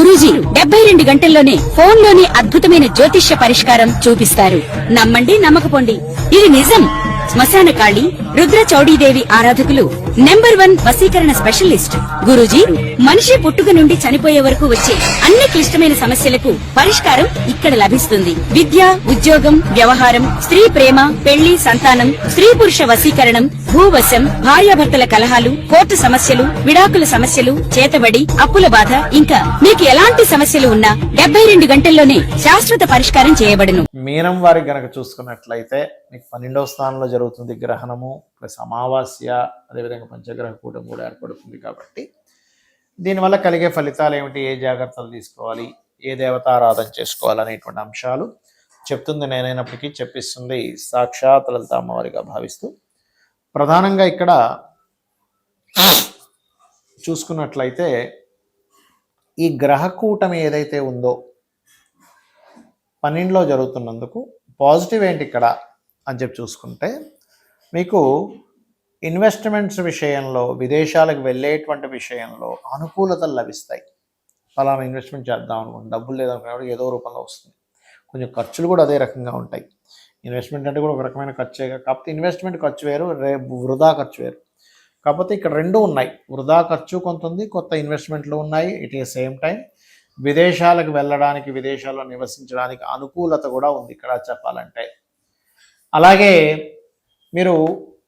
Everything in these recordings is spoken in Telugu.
గురూజీ 72 గంటల్లోనే ఫోన్ లోని అద్భుతమైన జ్యోతిష్య పరిష్కారం చూపిస్తారు. నమ్మండి, నమ్మకపోండి, ఇది నిజం. శ్మశాన కాళి రుద్ర చౌడీదేవి ఆరాధకులు నంబర్ 1 వశీకరణ స్పెషలిస్ట్. గురూజీ మనిషి పుట్టుక నుండి చనిపోయే వరకు వచ్చే అన్ని క్లిష్టమైన సమస్యలకు పరిష్కారం ఇక్కడ లభిస్తుంది. విద్య, ఉద్యోగం, వ్యవహారం, స్త్రీ ప్రేమ, పెళ్లి, సంతానం, స్త్రీ పురుష వశీకరణం, భూవశం, భార్యాభర్తల కలహాలు, కోర్టు సమస్యలు, విడాకుల సమస్యలు, చేతబడి, అప్పుల బాధ, ఇంకా మీకు ఎలాంటి సమస్యలు ఉన్నా 72 గంటల్లోనే శాశ్వత పరిష్కారం చేయబడును. మీనం వారికి గనక చూసుకున్నట్లయితే మీకు 12వ స్థానంలో జరుగుతుంది గ్రహణము ప్లస్ అమావాస్య, అదేవిధంగా పంచగ్రహ కూటం కూడా ఏర్పడుతుంది. కాబట్టి దీనివల్ల కలిగే ఫలితాలు ఏమిటి, ఏ జాగ్రత్తలు తీసుకోవాలి, ఏ దేవతారాధన చేసుకోవాలి అనేటువంటి అంశాలు చెప్తుంది నేనైనప్పటికీ చెప్పిస్తుంది సాక్షాత్ లలిత అమ్మవారిగా భావిస్తూ. ప్రధానంగా ఇక్కడ చూసుకున్నట్లయితే ఈ గ్రహ కూటమి ఏదైతే ఉందో 12లో జరుగుతున్నందుకు పాజిటివ్ ఏంటి ఇక్కడ అని చెప్పి చూసుకుంటే, మీకు ఇన్వెస్ట్మెంట్స్ విషయంలో, విదేశాలకు వెళ్ళేటువంటి విషయంలో అనుకూలతలు లభిస్తాయి. ఫలానా ఇన్వెస్ట్మెంట్ చేద్దాం అనుకోండి, డబ్బులు లేదనుకున్నప్పుడు ఏదో రూపంలో వస్తుంది. కొంచెం ఖర్చులు కూడా అదే రకంగా ఉంటాయి. ఇన్వెస్ట్మెంట్ అంటే కూడా ఒక రకమైన ఖర్చే, కాకపోతే ఇన్వెస్ట్మెంట్ ఖర్చు వేరు, వృధా ఖర్చు వేరు. కాకపోతే ఇక్కడ రెండు ఉన్నాయి, వృధా ఖర్చు కొంత ఉంది, కొత్త ఇన్వెస్ట్మెంట్లు ఉన్నాయి. ఇట్ ఈస్ సేమ్ టైం విదేశాలకు వెళ్ళడానికి, విదేశాల్లో నివసించడానికి అనుకూలత కూడా ఉంది ఇక్కడ చెప్పాలంటే. అలాగే మీరు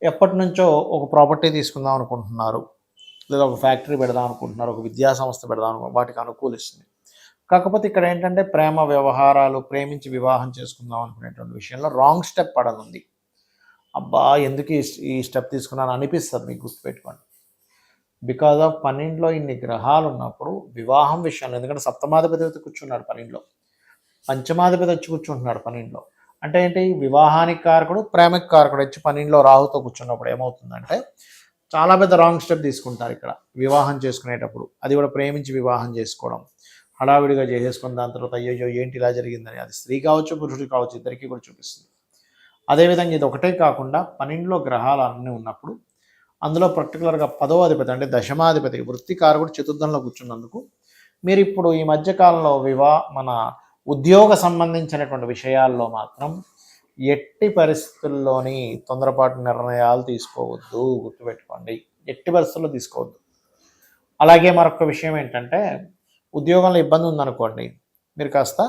ఎప్పటి నుంచో ఒక ప్రాపర్టీ తీసుకుందాం అనుకుంటున్నారు, లేదా ఒక ఫ్యాక్టరీ పెడదాం అనుకుంటున్నారు, ఒక విద్యా సంస్థ పెడదాం అనుకుంటున్నారు, వాటికి అనుకూలిస్తుంది. కాకపోతే ఇక్కడ ఏంటంటే ప్రేమ వ్యవహారాలు, ప్రేమించి వివాహం చేసుకుందాం అనుకునేటువంటి విషయంలో రాంగ్ స్టెప్ పడనుంది. అబ్బా ఎందుకు ఈ స్టెప్ తీసుకున్నాను అనిపిస్తుంది మీకు, గుర్తుపెట్టుకోండి. బికాజ్ ఆఫ్ 12లో ఇన్ని గ్రహాలు ఉన్నప్పుడు వివాహం విషయంలో, ఎందుకంటే సప్తమాధిపతి వచ్చి కూర్చున్నాడు 12లో, పంచమాధిపతి వచ్చి కూర్చుంటున్నాడు 12లో. అంటే ఏంటి, వివాహానికి కారకుడు, ప్రేమకి కారకుడు వచ్చి 12లో రాహుతో కూర్చున్నప్పుడు ఏమవుతుందంటే చాలా పెద్ద రాంగ్ స్టెప్ తీసుకుంటారు ఇక్కడ వివాహం చేసుకునేటప్పుడు. అది కూడా ప్రేమించి వివాహం చేసుకోవడం, హడావిడిగా చేసేసుకుని దాని తర్వాత అయ్యో ఏంటి ఇలా జరిగిందని, అది స్త్రీ కావచ్చు పురుషుడు కావచ్చు ఇద్దరికీ కూడా చూపిస్తుంది. అదేవిధంగా ఇది ఒకటే కాకుండా 12లో గ్రహాలు అన్నీ ఉన్నప్పుడు అందులో పర్టికులర్గా 10వ అధిపతి అంటే దశమాధిపతి వృత్తికారకుడు చతుర్థంలో కూర్చున్నందుకు మీరు ఇప్పుడు ఈ మధ్యకాలంలో మన ఉద్యోగ సంబంధించినటువంటి విషయాల్లో మాత్రం ఎట్టి పరిస్థితుల్లోని తొందరపాటు నిర్ణయాలు తీసుకోవద్దు, గుర్తుపెట్టుకోండి, ఎట్టి పరిస్థితుల్లో తీసుకోవద్దు. అలాగే మరొక విషయం ఏంటంటే, ఉద్యోగంలో ఇబ్బంది ఉందనుకోండి, మీరు కాస్త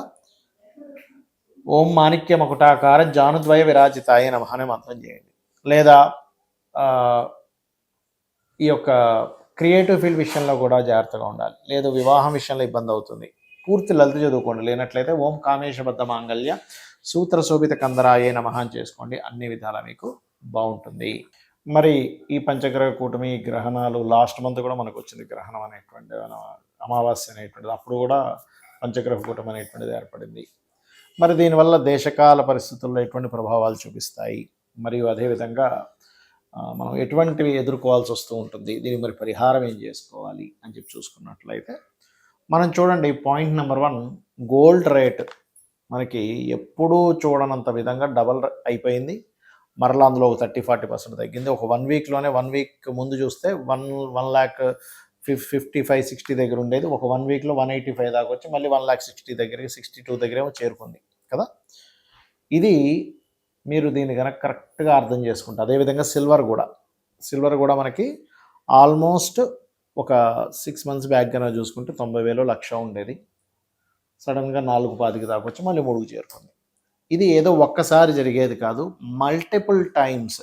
ఓం మాణిక్య మకుటాకార జానుద్వయ విరాజితాయ నమః అనే మంత్రం చేయండి. లేదా ఈ యొక్క క్రియేటివ్ ఫీల్డ్ విషయంలో కూడా జాగ్రత్తగా ఉండాలి. లేదు వివాహం విషయంలో ఇబ్బంది అవుతుంది, పూర్తి లలిత చదువుకోండి. లేనట్లయితే ఓం కామేశబద్ధ మాంగళ్య సూత్ర శోభిత కందరాయే నమః అని చేసుకోండి, అన్ని విధాలా మీకు బాగుంటుంది. మరి ఈ పంచగ్రహ కూటమి గ్రహణాలు లాస్ట్ మంత్ కూడా మనకు వచ్చింది, గ్రహణం అనేటువంటి అమావాస్య అనేటువంటిది, అప్పుడు కూడా పంచగ్రహ కూటమి అనేటువంటిది ఏర్పడింది. మరి దీనివల్ల దేశకాల పరిస్థితుల్లో ఎటువంటి ప్రభావాలు చూపిస్తాయి, మరియు అదేవిధంగా మనం ఎటువంటివి ఎదుర్కోవాల్సి వస్తూ ఉంటుంది, దీనికి మరి పరిహారం ఏం చేసుకోవాలి అని చెప్పి చూసుకున్నట్లయితే మనం చూడండి, పాయింట్ నెంబర్ 1 గోల్డ్ రేట్ మనకి ఎప్పుడూ చూడనంత విధంగా డబల్ అయిపోయింది. మరలా అందులో ఒక 30-40% తగ్గింది. ఒక 1 వీక్లోనే, 1 వీక్ ముందు చూస్తే 1,55,60 దగ్గర ఉండేది, ఒక 1 వీక్లో 185 దాకా వచ్చి మళ్ళీ 1,60,000 దగ్గరికి, 62 దగ్గరేమో చేరుకుంది కదా. ఇది మీరు దీన్ని కనుక కరెక్ట్గా అర్థం చేసుకుంటే, అదేవిధంగా సిల్వర్ కూడా మనకి ఆల్మోస్ట్ ఒక 6 మంత్స్ బ్యాక్ కన్నా చూసుకుంటే 90,000 లక్ష ఉండేది, సడన్గా 4,25 దాకా వచ్చి మళ్ళీ 3కు చేరుకుంది. ఇది ఏదో ఒక్కసారి జరిగేది కాదు, మల్టిపుల్ టైమ్స్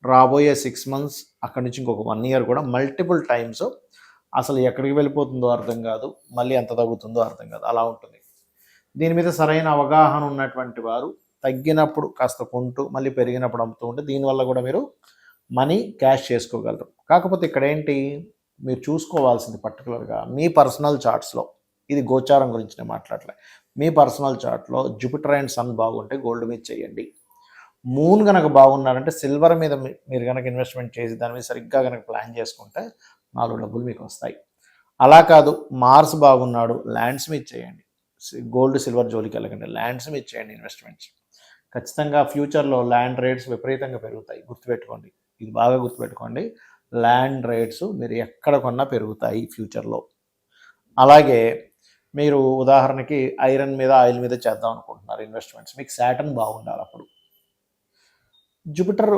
రాబోయే 6 మంత్స్ అక్కడి నుంచి ఇంకొక 1 ఇయర్ కూడా మల్టిపుల్ టైమ్స్ అసలు ఎక్కడికి వెళ్ళిపోతుందో అర్థం కాదు, మళ్ళీ ఎంత తగ్గుతుందో అర్థం కాదు, అలా ఉంటుంది. దీని మీద సరైన అవగాహన ఉన్నటువంటి వారు తగ్గినప్పుడు కాస్త కొంటూ మళ్ళీ పెరిగినప్పుడు అమ్ముతూ ఉంటే దీనివల్ల కూడా మీరు మనీ క్యాష్ చేసుకోగలరు. కాకపోతే ఇక్కడ ఏంటి మీరు చూసుకోవాల్సింది పర్టికులర్గా మీ పర్సనల్ చార్ట్స్లో, ఇది గోచారం గురించి నేను మాట్లాడలే, మీ పర్సనల్ చార్ట్లో జూపిటర్ అండ్ సన్ బాగుంటే గోల్డ్ మీద చేయండి. మూన్ కనుక బాగున్నారంటే సిల్వర్ మీద మీరు కనుక ఇన్వెస్ట్మెంట్ చేసి దాని మీద సరిగ్గా కనుక ప్లాన్ చేసుకుంటే 4 డబ్బులు మీకు వస్తాయి. అలా కాదు మార్స్ బాగున్నాడు, ల్యాండ్స్ మీద చేయండి, గోల్డ్ సిల్వర్ జోలికి వెళ్ళకండి, ల్యాండ్స్ మీద చేయండి ఇన్వెస్ట్మెంట్స్. ఖచ్చితంగా ఫ్యూచర్లో ల్యాండ్ రేట్స్ విపరీతంగా పెరుగుతాయి, గుర్తుపెట్టుకోండి, ఇది బాగా గుర్తుపెట్టుకోండి. ల్యాండ్ రేట్స్ మీరు ఎక్కడ కొన్నా పెరుగుతాయి ఫ్యూచర్లో. అలాగే మీరు ఉదాహరణకి ఐరన్ మీద ఆయిల్ మీద చేద్దాం అనుకుంటున్నారు ఇన్వెస్ట్మెంట్స్, మీకు సాటర్న్ బాగుండాలి. అప్పుడు జూపిటర్,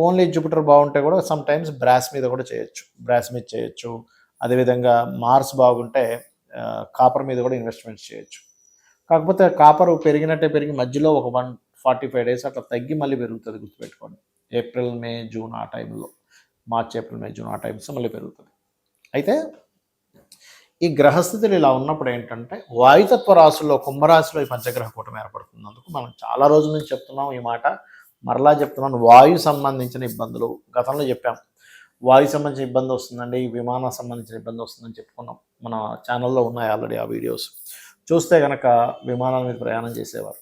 ఓన్లీ జూపిటర్ బాగుంటే కూడా సమ్ టైమ్స్ బ్రాస్ మీద కూడా చేయొచ్చు, బ్రాస్ మీద చేయొచ్చు. అదేవిధంగా మార్స్ బాగుంటే కాపర్ మీద కూడా ఇన్వెస్ట్మెంట్స్ చేయొచ్చు. కాకపోతే కాపర్ పెరిగినట్టే పెరిగి మధ్యలో ఒక 145 days అట్లా తగ్గి మళ్ళీ పెరుగుతుంది, గుర్తుపెట్టుకోండి. ఏప్రిల్ మే జూన్ ఆ టైంలో, మార్చ్ ఏప్రిల్ మే జూన్ ఆ టైమ్స్ మళ్ళీ పెరుగుతుంది. అయితే ఈ గ్రహస్థితులు ఇలా ఉన్నప్పుడు ఏంటంటే వాయుతత్వ రాశుల్లో కుంభరాశిలో ఈ పంచగ్రహ కూటమి ఏర్పడుతున్నందుకు మనం చాలా రోజుల నుంచి చెప్తున్నాం ఈ మాట, మరలా చెప్తున్నాను. వాయు సంబంధించిన ఇబ్బందులు గతంలో చెప్పాం. వాయు సంబంధించిన ఇబ్బంది వస్తుందండి, విమానం సంబంధించిన ఇబ్బంది వస్తుందని చెప్పుకున్నాం. మన ఛానల్లో ఉన్నాయి ఆల్రెడీ ఆ వీడియోస్, చూస్తే కనుక విమానాల మీద ప్రయాణం చేసేవారు.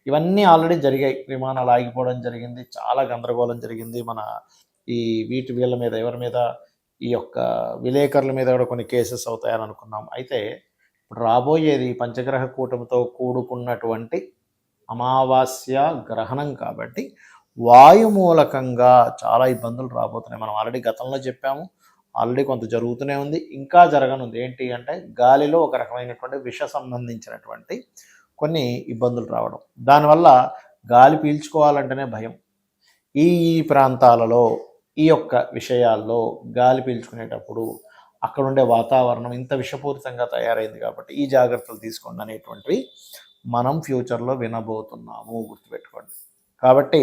ఇవన్నీ ఆల్రెడీ జరిగాయి. విమానాలు ఆగిపోవడం జరిగింది, చాలా గందరగోళం జరిగింది. మన ఈ వీళ్ళ మీద, ఎవరి మీద, ఈ యొక్క విలేకరుల మీద కూడా కొన్ని కేసెస్ అవుతాయని అనుకున్నాం. అయితే ఇప్పుడు రాబోయేది పంచగ్రహ కూటమితో కూడుకున్నటువంటి అమావాస్య గ్రహణం కాబట్టి వాయు మూలకంగా చాలా ఇబ్బందులు రాబోతున్నాయి. మనం ఆల్రెడీ గతంలో చెప్పాము, ఆల్రెడీ కొంత జరుగుతూనే ఉంది, ఇంకా జరగనుంది. ఏంటి అంటే గాలిలో ఒక రకమైనటువంటి విష సంబంధించినటువంటి కొన్ని ఇబ్బందులు రావడం, దానివల్ల గాలి పీల్చుకోవాలంటేనే భయం. ఈ ప్రాంతాలలో ఈ యొక్క విషయాల్లో గాలి పీల్చుకునేటప్పుడు అక్కడ ఉండే వాతావరణం ఇంత విషపూరితంగా తయారైంది కాబట్టి ఈ జాగ్రత్తలు తీసుకోండి అనేటువంటివి మనం ఫ్యూచర్లో వినబోతున్నాము, గుర్తుపెట్టుకోండి. కాబట్టి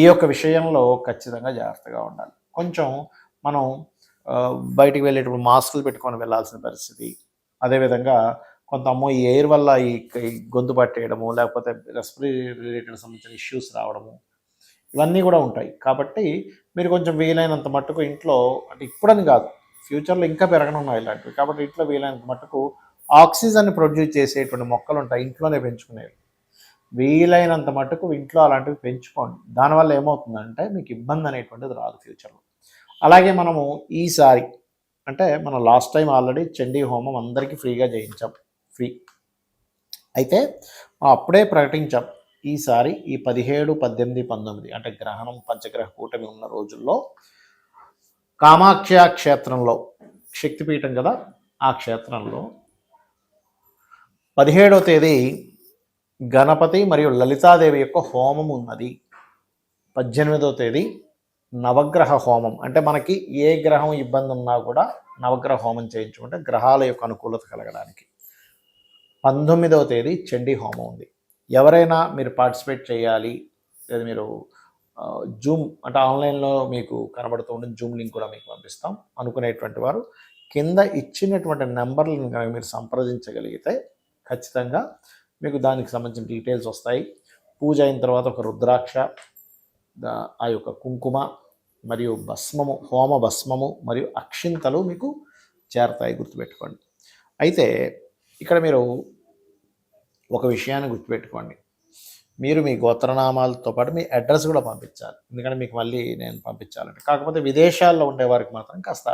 ఈ యొక్క విషయంలో ఖచ్చితంగా జాగ్రత్తగా ఉండాలి. కొంచెం మనం బయటికి వెళ్ళేటప్పుడు మాస్కులు పెట్టుకొని వెళ్ళాల్సిన పరిస్థితి, అదేవిధంగా కొంత ఈ ఎయిర్ వల్ల ఈ గొంతు పట్టేయడము, లేకపోతే రెస్పిరేటరీ రిలేటెడ్ సంబంధించిన ఇష్యూస్ రావడము, ఇవన్నీ కూడా ఉంటాయి. కాబట్టి మీరు కొంచెం వీలైనంత మట్టుకు ఇంట్లో, అంటే ఇప్పుడని కాదు, ఫ్యూచర్లో ఇంకా పెరగనున్నాయి ఇలాంటివి, కాబట్టి ఇంట్లో వీలైనంత మట్టుకు ఆక్సిజన్ ప్రొడ్యూస్ చేసేటువంటి మొక్కలు ఉంటాయి, ఇంట్లోనే పెంచుకునేవి. వీలైనంత మట్టుకు ఇంట్లో అలాంటివి పెంచుకోండి. దానివల్ల ఏమవుతుందంటే మీకు ఇబ్బంది అనేటువంటిది రాదు ఫ్యూచర్లో. అలాగే మనము ఈసారి, అంటే మనం లాస్ట్ టైం ఆల్రెడీ చండీ హోమం అందరికీ ఫ్రీగా చేయించాం, ఫ్రీ. అయితే అప్పుడే ప్రకటించాం, ఈసారి ఈ 17, 18, 19 అంటే గ్రహణం పంచగ్రహ కూటమి ఉన్న రోజుల్లో కామాఖ్య క్షేత్రంలో, శక్తిపీఠం కదా ఆ క్షేత్రంలో 17వ తేదీ గణపతి మరియు లలితాదేవి యొక్క హోమం ఉన్నది. 18వ తేదీ నవగ్రహ హోమం, అంటే మనకి ఏ గ్రహం ఇబ్బంది ఉన్నా కూడా నవగ్రహ హోమం చేయించుకుంటే గ్రహాల యొక్క అనుకూలత కలగడానికి. 19వ తేదీ చండీ హోమం ఉంది. ఎవరైనా మీరు పార్టిసిపేట్ చేయాలి, లేదా మీరు జూమ్ అంటే ఆన్లైన్లో మీకు కనబడుతూ ఉండే జూమ్ లింక్ కూడా మీకు పంపిస్తాం అనుకునేటువంటి వారు కింద ఇచ్చినటువంటి నెంబర్లను కనుక మీరు సంప్రదించగలిగితే ఖచ్చితంగా మీకు దానికి సంబంధించిన డీటెయిల్స్ వస్తాయి. పూజ అయిన తర్వాత ఒక రుద్రాక్ష, ఆ యొక్క కుంకుమ మరియు భస్మము, హోమ భస్మము మరియు అక్షింతలు మీకు చేరతాయి, గుర్తుపెట్టుకోండి. అయితే ఇక్కడ మీరు ఒక విషయాన్ని గుర్తుపెట్టుకోండి, మీరు మీ గోత్రనామాలతో పాటు మీ అడ్రస్ కూడా పంపించాలి. ఎందుకంటే మీకు మళ్ళీ నేను పంపించాలంటే, కాకపోతే విదేశాల్లో ఉండే వారికి మాత్రం కాస్త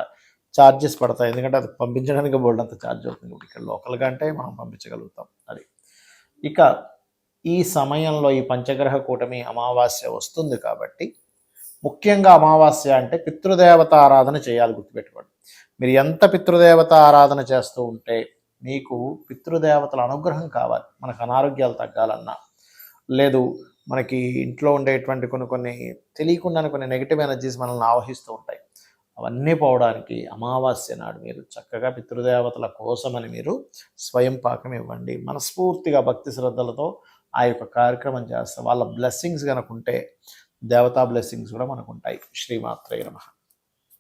ఛార్జెస్ పడతాయి, ఎందుకంటే అది పంపించడానికి బోల్డంత ఛార్జ్ అవుతుంది. ఇక్కడ లోకల్గా అంటే మనం పంపించగలుగుతాం. అది ఇక ఈ సమయంలో ఈ పంచగ్రహ కూటమి అమావాస్య వస్తుంది కాబట్టి ముఖ్యంగా అమావాస్య అంటే పితృదేవత ఆరాధన చేయాలి, గుర్తుపెట్టుకోండి. మీరు ఎంత పితృదేవత ఆరాధన చేస్తూ ఉంటే మీకు పితృదేవతల అనుగ్రహం కావాలి. మనకు అనారోగ్యాలు తగ్గాలన్నా, లేదు మనకి ఇంట్లో ఉండేటువంటి కొన్ని తెలియకుండానే కొన్ని నెగిటివ్ ఎనర్జీస్ మనల్ని ఆవహిస్తూ ఉంటాయి, అవన్నీ పోవడానికి అమావాస్య నాడు మీరు చక్కగా పితృదేవతల కోసమని మీరు స్వయం పాకం ఇవ్వండి. మనస్ఫూర్తిగా భక్తి శ్రద్ధలతో ఆ యొక్క కార్యక్రమం చేస్తే వాళ్ళ బ్లెస్సింగ్స్ కనుక ఉంటే దేవతా బ్లెస్సింగ్స్ కూడా మనకు ఉంటాయి. శ్రీమాత్రే నమః.